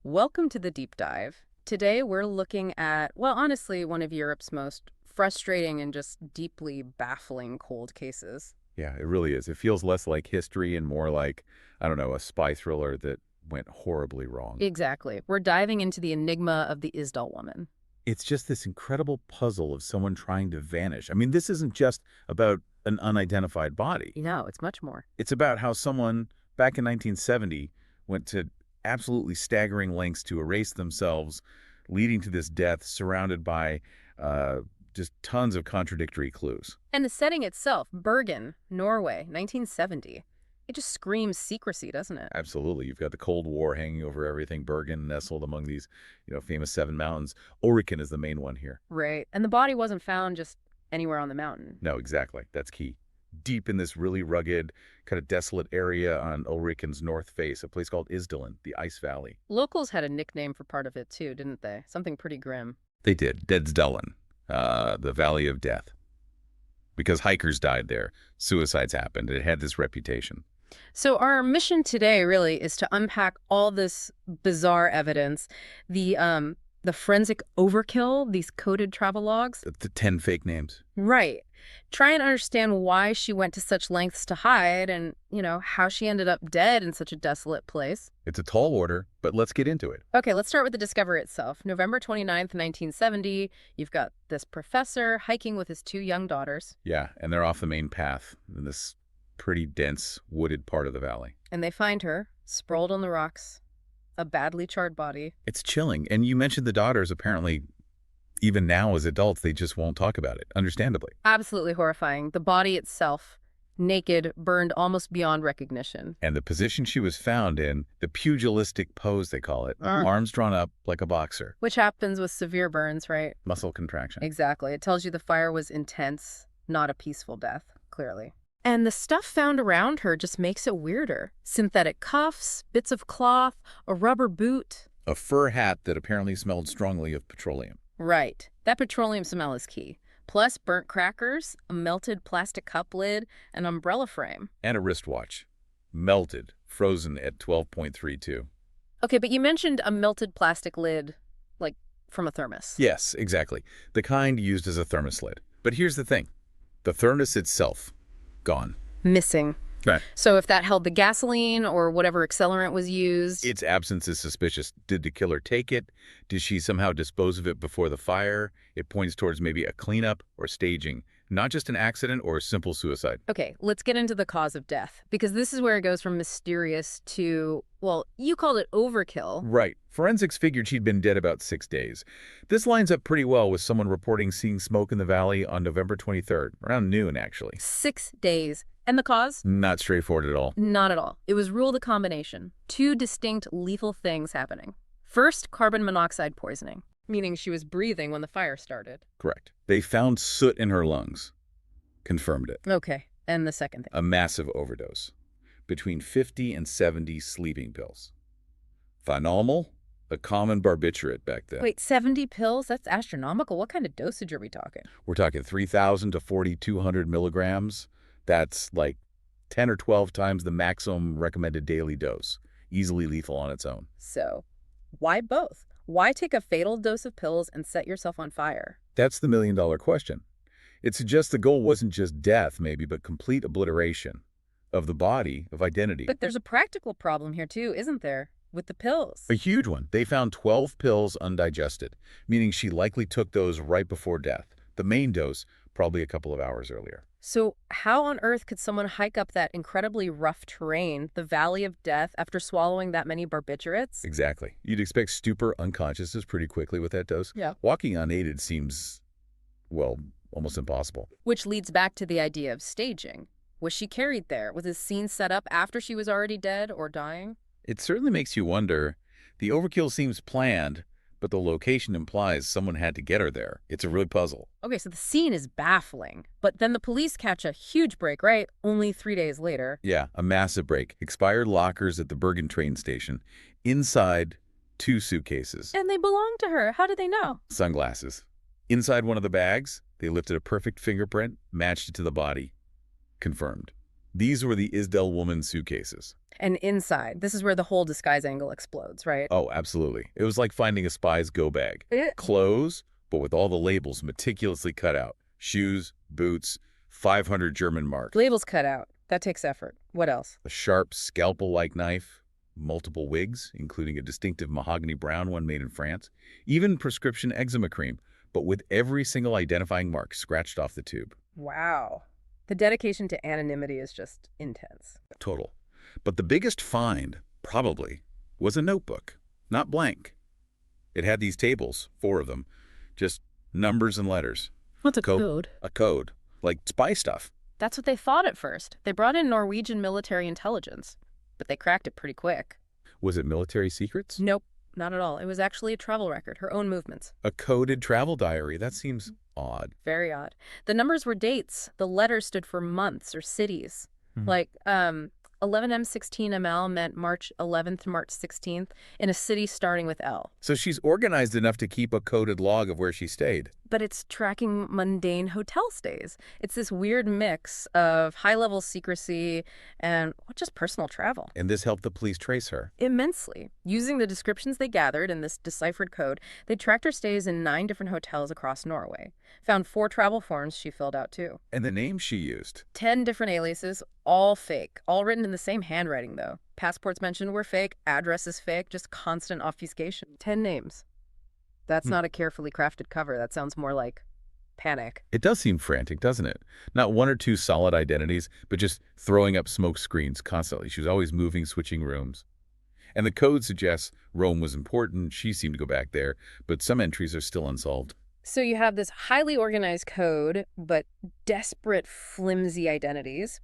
Welcome to the deep dive. Today we're looking at, well, honestly, one of Europe's most frustrating and just deeply baffling cold cases. Yeah, it really is. It feels less like history and more like, I don't know, a spy thriller that went horribly wrong. Exactly. We're diving into the enigma of the Isdal Woman. It's just this incredible puzzle of someone trying to vanish. I mean, this isn't just about an unidentified body. No, it's much more. It's about how someone back in 1970 went to absolutely staggering lengths to erase themselves, leading to this death surrounded by just tons of contradictory clues. And the setting itself, Bergen, Norway, 1970. It just screams secrecy, doesn't it? Absolutely. You've got the Cold War hanging over everything, Bergen nestled among these, famous seven mountains. Ulriken is the main one here. Right. And the body wasn't found just anywhere on the mountain. No, exactly. That's key. Deep in this really rugged, kind of desolate area on Ulriken's north face, a place called Isdalen, the Ice Valley. Locals had a nickname for part of it too, didn't they? Something pretty grim. They did. death.Source, the Valley of Death. Because hikers died there. Suicides happened. It had this reputation. So our mission today really is to unpack all this bizarre evidence, the forensic overkill, these coded travel logs. The 10 fake names. Right. Try and understand why she went to such lengths to hide and, how she ended up dead in such a desolate place. It's a tall order, but let's get into it. Okay, let's start with the discovery itself. November 29th, 1970, you've got this professor hiking with his two young daughters. Yeah, and they're off the main path in this pretty dense, wooded part of the valley. And they find her, sprawled on the rocks, a badly charred body. It's chilling. And you mentioned the daughters, apparently, even now as adults, they just won't talk about it, understandably. Absolutely horrifying. The body itself, naked, burned almost beyond recognition. And the position she was found in, the pugilistic pose, they call it, arms drawn up like a boxer. Which happens with severe burns, right? Muscle contraction. Exactly. It tells you the fire was intense, not a peaceful death, clearly. And the stuff found around her just makes it weirder. Synthetic cuffs, bits of cloth, a rubber boot. A fur hat that apparently smelled strongly of petroleum. Right. That petroleum smell is key. Plus burnt crackers, a melted plastic cup lid, an umbrella frame. And a wristwatch. Melted, frozen at 12.32. Okay, but you mentioned a melted plastic lid, like from a thermos. Yes, exactly. The kind used as a thermos lid. But here's the thing. The thermos itself, gone. Missing. Right. So if that held the gasoline or whatever accelerant was used... Its absence is suspicious. Did the killer take it? Did she somehow dispose of it before the fire? It points towards maybe a cleanup or staging, not just an accident or a simple suicide. Okay, let's get into the cause of death, because this is where it goes from mysterious to, well, you called it overkill. Right. Forensics figured she'd been dead about 6 days. This lines up pretty well with someone reporting seeing smoke in the valley on November 23rd, around noon, actually. 6 days. And the cause? Not straightforward at all. Not at all. It was ruled a combination. Two distinct lethal things happening. First, carbon monoxide poisoning, meaning she was breathing when the fire started. Correct. They found soot in her lungs. Confirmed it. Okay. And the second thing? A massive overdose. Between 50 and 70 sleeping pills. Thinomol, a common barbiturate back then. Wait, 70 pills? That's astronomical. What kind of dosage are we talking? We're talking 3,000 to 4,200 milligrams. That's like 10 or 12 times the maximum recommended daily dose. Easily lethal on its own. So, why both? Why take a fatal dose of pills and set yourself on fire? That's the million-dollar question. It suggests the goal wasn't just death, maybe, but complete obliteration of the body, of identity. But there's a practical problem here, too, isn't there? With the pills. A huge one. They found 12 pills undigested, meaning she likely took those right before death. The main dose, probably a couple of hours earlier. So how on earth could someone hike up that incredibly rough terrain, the Valley of Death, after swallowing that many barbiturates? Exactly. You'd expect stupor unconsciousness pretty quickly with that dose. Yeah. Walking unaided seems, well, almost impossible. Which leads back to the idea of staging. Was she carried there? Was this scene set up after she was already dead or dying? It certainly makes you wonder. The overkill seems planned, but the location implies someone had to get her there. It's a real puzzle. Okay, so the scene is baffling. But then the police catch a huge break, right? Only 3 days later. Yeah, a massive break. Expired lockers at the Bergen train station. Inside, 2 suitcases. And they belong to her. How did they know? Sunglasses. Inside one of the bags, they lifted a perfect fingerprint, matched it to the body. Confirmed. These were the Isdal Woman suitcases. And inside, this is where the whole disguise angle explodes, right? Oh, absolutely. It was like finding a spy's go bag. Clothes, but with all the labels meticulously cut out. Shoes, boots, 500 German marks. Labels cut out. That takes effort. What else? A sharp scalpel-like knife, multiple wigs, including a distinctive mahogany brown one made in France, even prescription eczema cream, but with every single identifying mark scratched off the tube. Wow. The dedication to anonymity is just intense. Total. But the biggest find, probably, was a notebook, not blank. It had these tables, 4 of them, just numbers and letters. What's a code? A code, like spy stuff. That's what they thought at first. They brought in Norwegian military intelligence, but they cracked it pretty quick. Was it military secrets? Nope, not at all. It was actually a travel record, her own movements. A coded travel diary. That seems odd. Very odd. The numbers were dates. The letters stood for months or cities. Like, 11M16ML meant March 11th to March 16th in a city starting with L. So she's organized enough to keep a coded log of where she stayed. But it's tracking mundane hotel stays. It's this weird mix of high-level secrecy and just personal travel. And this helped the police trace her. Immensely. Using the descriptions they gathered in this deciphered code, they tracked her stays in 9 different hotels across Norway. Found 4 travel forms she filled out, too. And the names she used? 10 different aliases, all fake. All written in the same handwriting, though. Passports mentioned were fake, addresses fake, just constant obfuscation. 10 names. That's not a carefully crafted cover. That sounds more like panic. It does seem frantic, doesn't it? Not 1 or 2 solid identities, but just throwing up smoke screens constantly. She was always moving, switching rooms. And the code suggests Rome was important. She seemed to go back there, but some entries are still unsolved. So you have this highly organized code, but desperate, flimsy identities.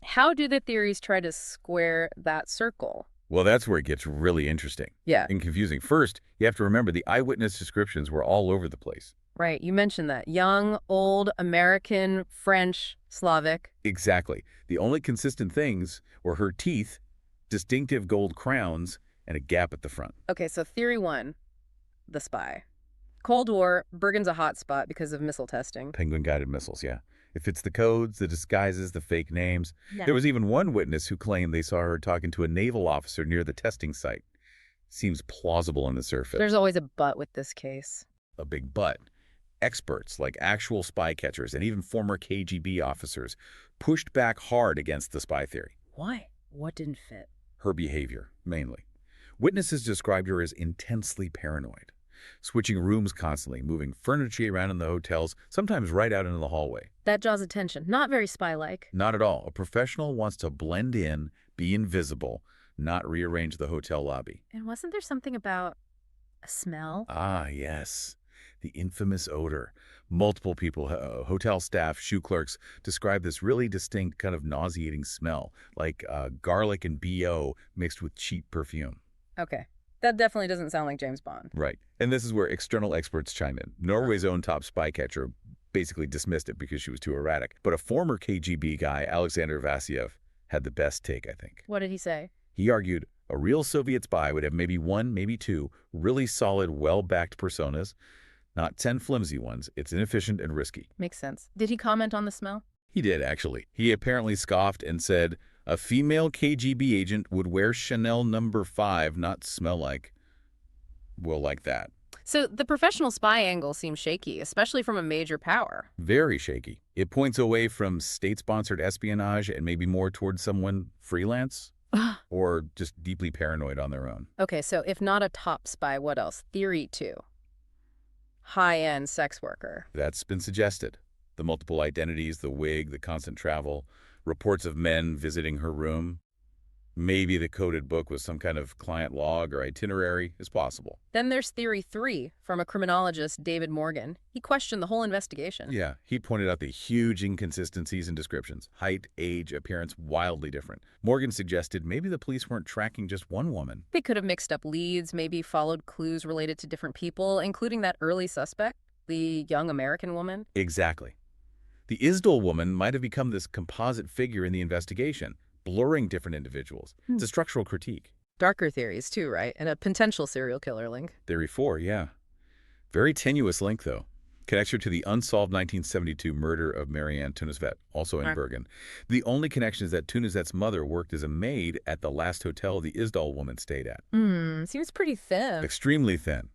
How do the theories try to square that circle? Well, that's where it gets really interesting. Yeah. And confusing. First, you have to remember the eyewitness descriptions were all over the place. Right. You mentioned that. Young, old, American, French, Slavic. Exactly. The only consistent things were her teeth, distinctive gold crowns, and a gap at the front. Okay, so theory 1, the spy. Cold War, Bergen's a hot spot because of missile testing. Penguin-guided missiles, yeah. It fits the codes, the disguises, the fake names. No. There was even one witness who claimed they saw her talking to a naval officer near the testing site. Seems plausible on the surface. There's always a but with this case. A big but. Experts, like actual spy catchers and even former KGB officers, pushed back hard against the spy theory. Why? What didn't fit? Her behavior, mainly. Witnesses described her as intensely paranoid, switching rooms constantly, moving furniture around in the hotels, sometimes right out into the hallway. That draws attention. Not very spy-like. Not at all. A professional wants to blend in, be invisible, not rearrange the hotel lobby. And wasn't there something about a smell? Ah, yes. The infamous odor. Multiple people, hotel staff, shoe clerks, describe this really distinct kind of nauseating smell, like garlic and BO mixed with cheap perfume. Okay. That definitely doesn't sound like James Bond. Right. And this is where external experts chime in. Norway's own top spy catcher basically dismissed it because she was too erratic. But a former KGB guy, Alexander Vassiliev, had the best take, I think. What did he say? He argued a real Soviet spy would have maybe 1, maybe 2 really solid, well-backed personas, not 10 flimsy ones. It's inefficient and risky. Makes sense. Did he comment on the smell? He did, actually. He apparently scoffed and said, a female KGB agent would wear Chanel No. 5, not smell like, well, like that. So the professional spy angle seems shaky, especially from a major power. Very shaky. It points away from state-sponsored espionage and maybe more towards someone freelance or just deeply paranoid on their own. Okay, so if not a top spy, what else? Theory 2. High-end sex worker. That's been suggested. The multiple identities, the wig, the constant travel, reports of men visiting her room. Maybe the coded book was some kind of client log or itinerary is possible. Then there's theory 3 from a criminologist, David Morgan. He questioned the whole investigation. Yeah, he pointed out the huge inconsistencies in descriptions. Height, age, appearance, wildly different. Morgan suggested maybe the police weren't tracking just one woman. They could have mixed up leads, maybe followed clues related to different people, including that early suspect, the young American woman. Exactly. The Isdal woman might have become this composite figure in the investigation, blurring different individuals. It's a structural critique. Darker theories too, right? And a potential serial killer link. Theory 4, yeah. Very tenuous link, though. Connects her to the unsolved 1972 murder of Marianne Tunisvet, also in Right. Bergen. The only connection is that Tunisvet's mother worked as a maid at the last hotel the Isdal Woman stayed at. Seems pretty thin. Extremely thin.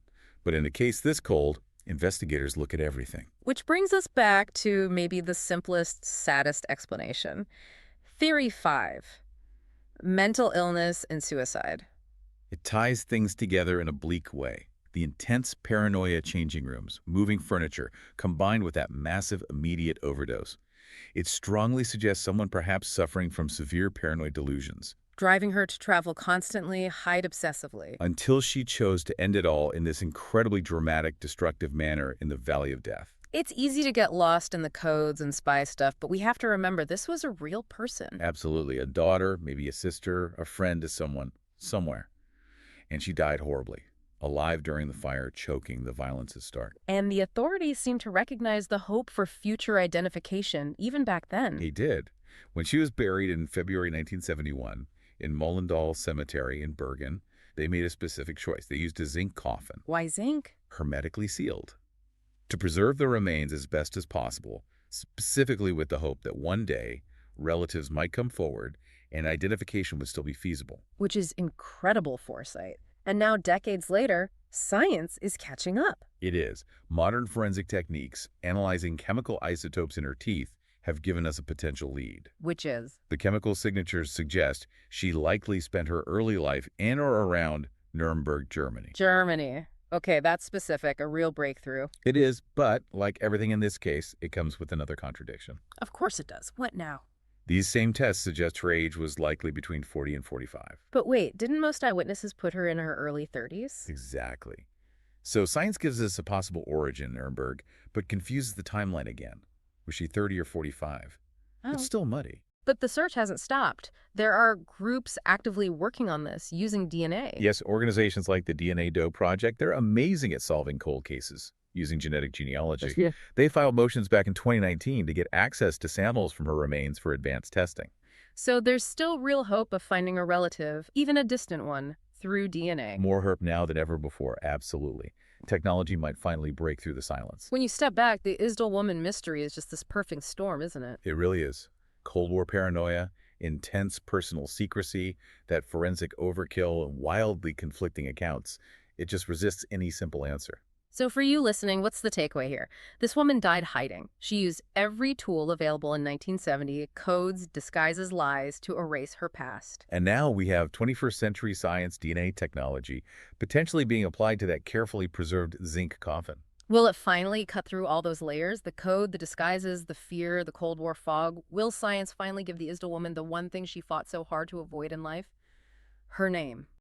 But in a case this cold, investigators look at everything. Which brings us back to maybe the simplest, saddest explanation. Theory 5. Mental illness and suicide. It ties things together in a bleak way. The intense paranoia changing rooms, moving furniture, combined with that massive immediate overdose. It strongly suggests someone perhaps suffering from severe paranoid delusions. Driving her to travel constantly, hide obsessively. Until she chose to end it all in this incredibly dramatic, destructive manner in the Valley of Death. It's easy to get lost in the codes and spy stuff, but we have to remember this was a real person. Absolutely. A daughter, maybe a sister, a friend to someone, somewhere. And she died horribly. Alive during the fire, choking, the violence's start. And the authorities seem to recognize the hope for future identification, even back then. He did. When she was buried in February 1971 in Mollendal Cemetery in Bergen, they made a specific choice. They used a zinc coffin, Why zinc? hermetically sealed, to preserve the remains as best as possible, specifically with the hope that one day relatives might come forward and identification would still be feasible. Which is incredible foresight. And now, decades later, science is catching up. It is. Modern forensic techniques, analyzing chemical isotopes in her teeth, have given us a potential lead. Which is? The chemical signatures suggest she likely spent her early life in or around Nuremberg, Germany. Germany. Okay, that's specific, a real breakthrough. It is, but like everything in this case, it comes with another contradiction. Of course it does. What now? These same tests suggest her age was likely between 40 and 45. But wait, didn't most eyewitnesses put her in her early 30s? Exactly. So science gives us a possible origin in Nuremberg, but confuses the timeline again. Was she 30 or 45? It's still muddy. But the search hasn't stopped. There are groups actively working on this, using DNA. Yes, organizations like the DNA Doe Project, they're amazing at solving cold cases using genetic genealogy. Yeah. They filed motions back in 2019 to get access to samples from her remains for advanced testing. So there's still real hope of finding a relative, even a distant one, through DNA. More hope now than ever before, absolutely. Technology might finally break through the silence. When you step back, the Isdal Woman mystery is just this perfect storm, isn't it? It really is. Cold War paranoia, intense personal secrecy, that forensic overkill, and wildly conflicting accounts. It just resists any simple answer. So for you listening, what's the takeaway here? This woman died hiding. She used every tool available in 1970, codes, disguises, lies, to erase her past. And now we have 21st century science DNA technology potentially being applied to that carefully preserved zinc coffin. Will it finally cut through all those layers? The code, the disguises, the fear, the Cold War fog? Will science finally give the Isdal Woman the one thing she fought so hard to avoid in life? Her name.